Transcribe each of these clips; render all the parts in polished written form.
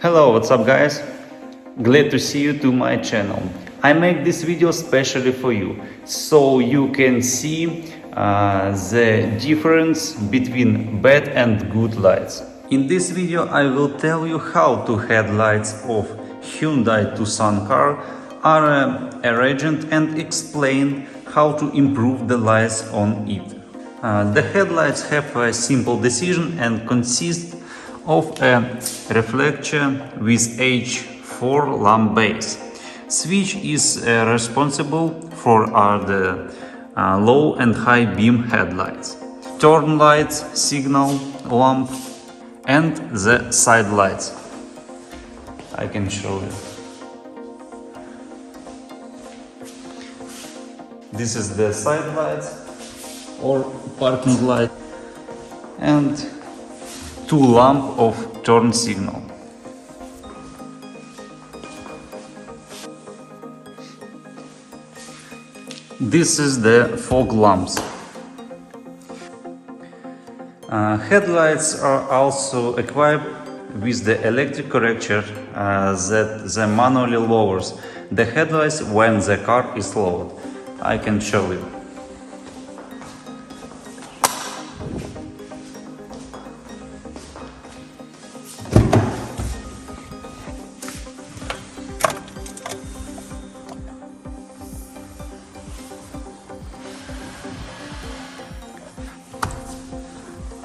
Hello, what's up guys? Glad to see you to my channel. I make this video specially for you, so you can see the difference between bad and good lights. In this video I will tell you how two headlights of Hyundai Tucson car are arranged and explain how to improve the lights on it. The headlights have a simple decision and consist of a reflector with H4 lamp base. Switch is responsible for the low and high beam headlights, turn lights, signal lamp, and the side lights. I can show you. This is the side lights or parking light and two lamp of turn signal. This is the fog lamps. Headlights are also equipped with the electric corrector that manually lowers the headlights when the car is lowered. I can show you.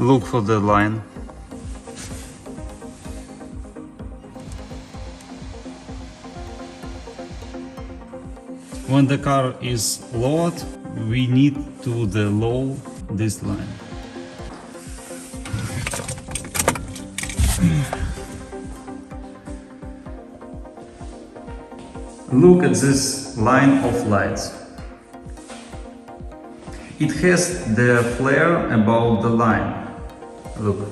Look for the line. When the car is lowered, we need to lower this line. Look at this line of lights. It has the flare above the line. Look.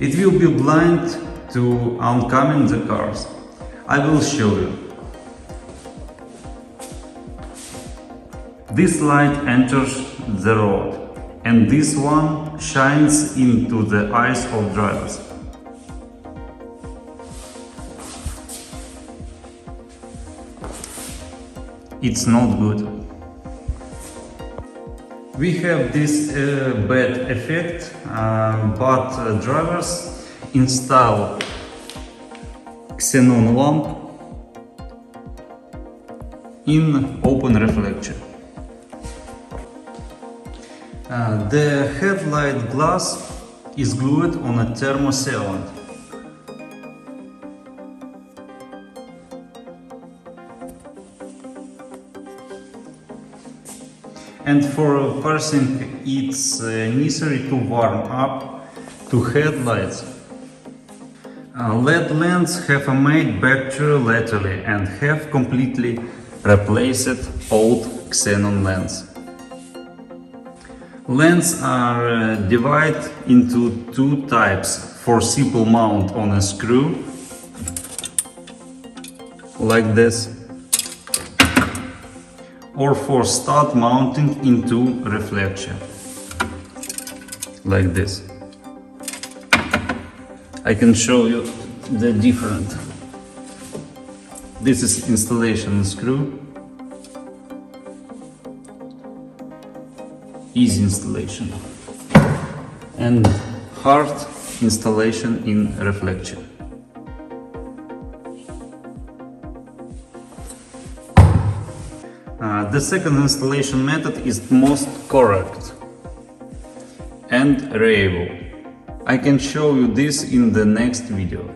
It will be blind to oncoming the cars. I will show you. This light enters the road, and this one shines into the eyes of drivers. It's not good. We have this bad effect, but drivers install xenon lamp in open reflector. The headlight glass is glued on a thermosealant. And for passing, it's necessary to warm up two headlights. LED lamps have made battery lately and have completely replaced old xenon lamps. Lamps are divided into two types: for simple mount on a screw, like this, or for stud mounting into reflector, like this. I can show you the different. This is installation screw, easy installation, and hard installation in reflector. The second installation method is most correct and reliable. I can show you this in the next video.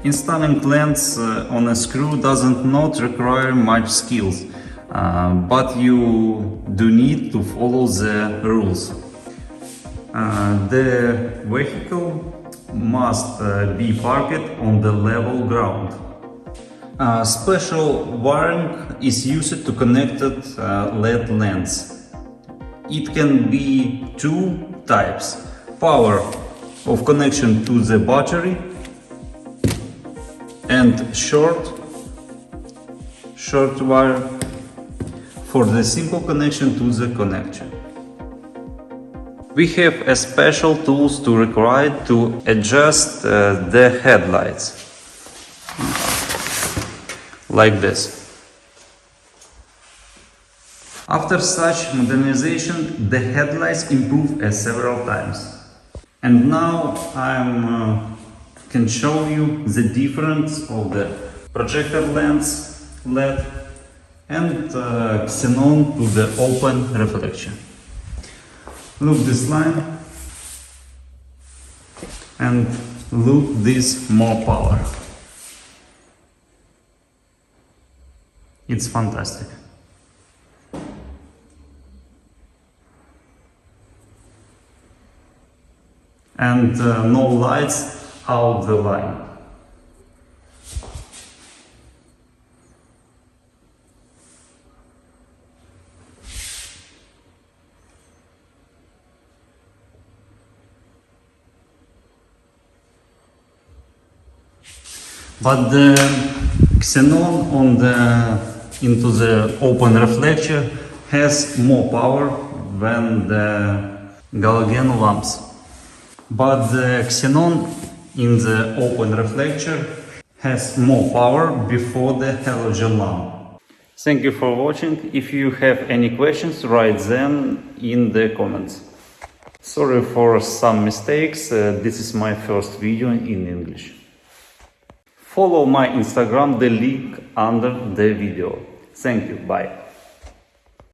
Installing lamps on a screw doesn't not require much skills, but you do need to follow the rules. The vehicle must be parked on the level ground. Special wiring is used to connect LED lamps. It can be two types: power of connection to the battery and short wire for the simple connection to the connector. we have a special tools to require to adjust the headlights. Like this. After such modernization, the headlights improve several times. And now I can show you the difference of the projector lens LED and xenon to the open reflector. Look this line and look this more power. It's fantastic. And no lights out the line. But the xenon into the open reflector has more power than the halogen lamps. But the xenon in the open reflector has more power before the halogen lamp. Thank you for watching. If you have any questions, write them in the comments. Sorry for some mistakes, this is my first video in English. Follow my Instagram, the link under the video. Thank you, bye.